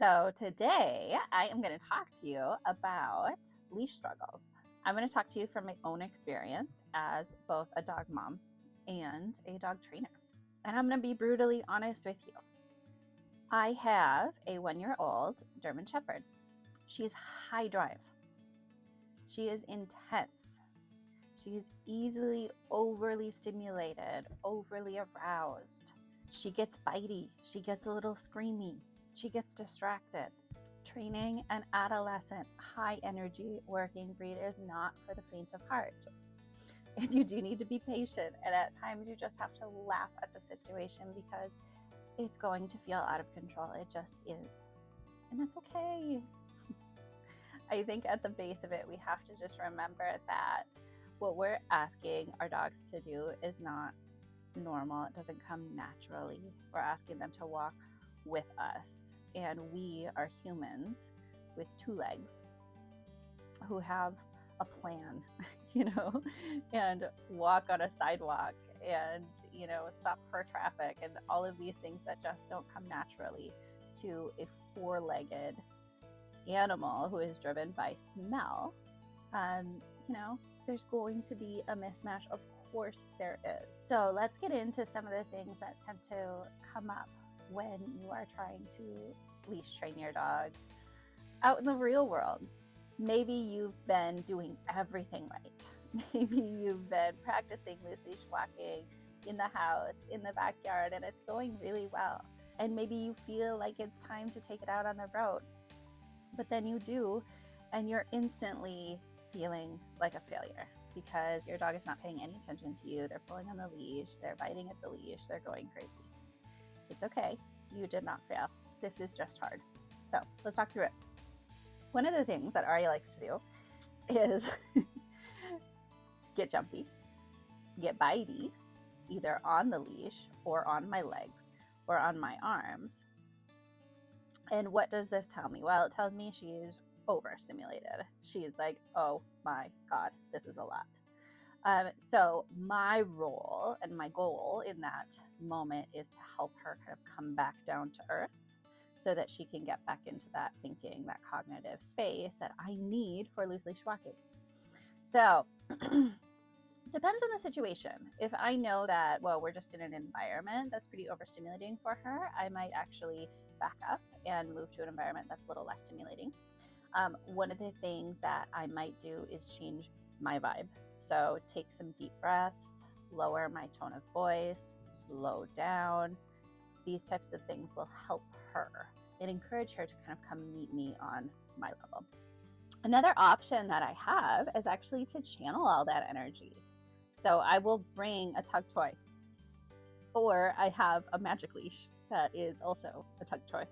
So today I am going to talk to you about leash struggles. I'm going to talk to you from my own experience as both a dog mom and a dog trainer. And I'm going to be brutally honest with you. I have a 1-year-old German Shepherd. She's high drive. She is intense. She is easily overly stimulated, overly aroused. She gets bitey. She gets a little screamy. She gets distracted. Training an adolescent, high energy working breed is not for the faint of heart. And you do need to be patient. And at times you just have to laugh at the situation because it's going to feel out of control. It just is. And that's okay. I think at the base of it, we have to just remember that what we're asking our dogs to do is not normal. It doesn't come naturally. We're asking them to walk with us, and we are humans with 2 legs who have a plan, and walk on a sidewalk and, stop for traffic and all of these things that just don't come naturally to a 4-legged animal who is driven by smell. There's going to be a mismatch. Of course there is. So let's get into some of the things that tend to come up when you are trying to leash train your dog out in the real world. Maybe you've been doing everything right. Maybe you've been practicing loose leash walking in the house, in the backyard, and it's going really well. And maybe you feel like it's time to take it out on the road. But then you do, and you're instantly feeling like a failure because your dog is not paying any attention to you. They're pulling on the leash, they're biting at the leash, they're going crazy. It's okay. You did not fail. This is just hard. So let's talk through it. One of the things that Ari likes to do is get jumpy, get bitey, either on the leash or on my legs or on my arms. And what does this tell me? Well, it tells me she's overstimulated. She's like, oh my God, this is a lot. So my role and my goal in that moment is to help her kind of come back down to earth so that she can get back into that thinking, that cognitive space that I need for loose leash walking. So depends on the situation. If I know that, we're just in an environment that's pretty overstimulating for her, I might actually back up and move to an environment that's a little less stimulating. One of the things that I might do is change my vibe. So take some deep breaths, lower my tone of voice, slow down. These types of things will help her and encourage her to kind of come meet me on my level. Another option that I have is actually to channel all that energy. So I will bring a tug toy, or I have a magic leash that is also a tug toy,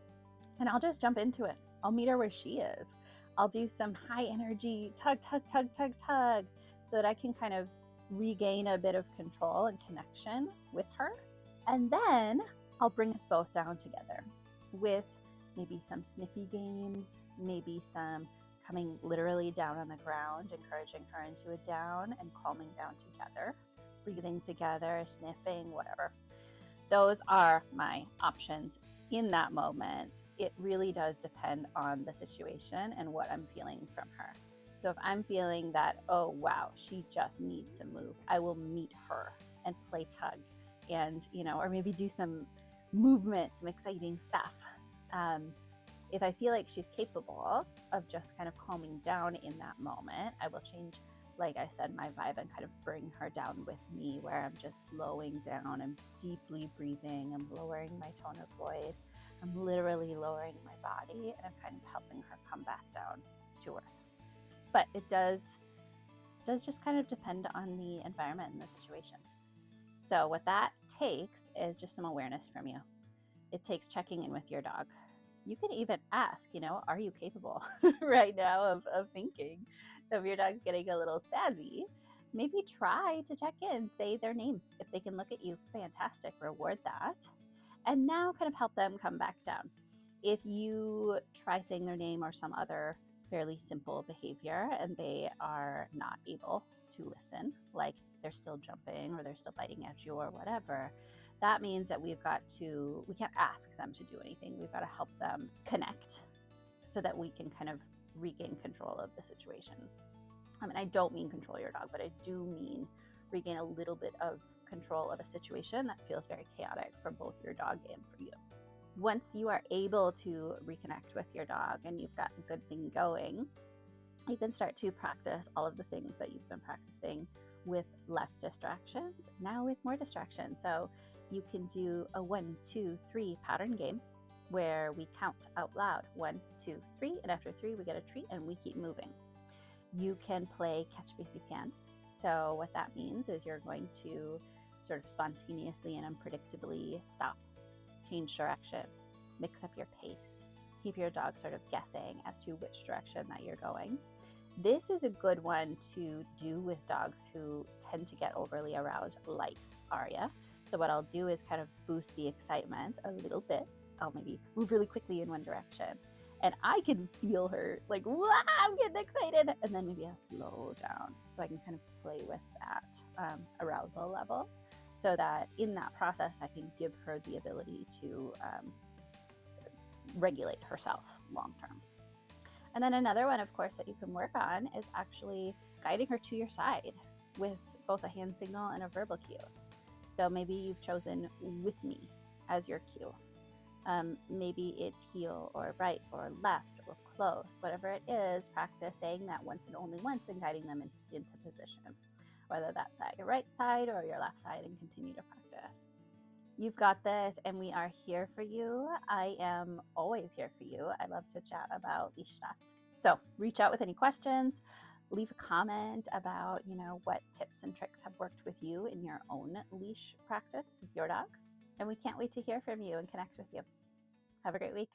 and I'll just jump into it. I'll meet her where she is. I'll do some high energy tug, tug, tug, tug, tug, so that I can kind of regain a bit of control and connection with her. And then I'll bring us both down together with maybe some sniffy games, maybe some coming literally down on the ground, encouraging her into a down and calming down together, breathing together, sniffing, whatever. Those are my options in that moment. It really does depend on the situation and what I'm feeling from her. So if I'm feeling that, oh wow, she just needs to move, I will meet her and play tug and, or maybe do some movement, some exciting stuff. If I feel like she's capable of just kind of calming down in that moment, I will change, like I said, my vibe and kind of bring her down with me, where I'm just slowing down, I'm deeply breathing, I'm lowering my tone of voice, I'm literally lowering my body, and I'm kind of helping her come back down to earth. But it does just kind of depend on the environment and the situation. So what that takes is just some awareness from you. It takes checking in with your dog. You can even ask, are you capable right now of thinking? So if your dog's getting a little spazzy, maybe try to check in, say their name. If they can look at you, fantastic, reward that. And now kind of help them come back down. If you try saying their name or some other fairly simple behavior and they are not able to listen, like they're still jumping or they're still biting at you or whatever, That means that we can't ask them to do anything. We've got to help them connect so that we can kind of regain control of the situation. And I don't mean control your dog, but I do mean regain a little bit of control of a situation that feels very chaotic for both your dog and for you. Once you are able to reconnect with your dog and you've got a good thing going, you can start to practice all of the things that you've been practicing with less distractions, now with more distractions. So you can do a 1, 2, 3 pattern game where we count out loud 1, 2, 3, and after 3 we get a treat and we keep moving. You can play catch me if you can. So what that means is you're going to sort of spontaneously and unpredictably stop, change direction, mix up your pace, keep your dog sort of guessing as to which direction that you're going. This is a good one to do with dogs who tend to get overly aroused, like Aria. So what I'll do is kind of boost the excitement a little bit. I'll maybe move really quickly in one direction, and I can feel her like, wow, I'm getting excited. And then maybe I'll slow down so I can kind of play with that arousal level, so that in that process, I can give her the ability to regulate herself long term. And then another one, of course, that you can work on is actually guiding her to your side with both a hand signal and a verbal cue. So maybe you've chosen with me as your cue. Maybe it's heel or right or left or close, whatever it is, practice saying that once and only once and guiding them into position, whether that's at your right side or your left side, and continue to practice. You've got this, and we are here for you. I am always here for you. I love to chat about leash stuff. So reach out with any questions, leave a comment about, what tips and tricks have worked with you in your own leash practice with your dog. And we can't wait to hear from you and connect with you. Have a great week.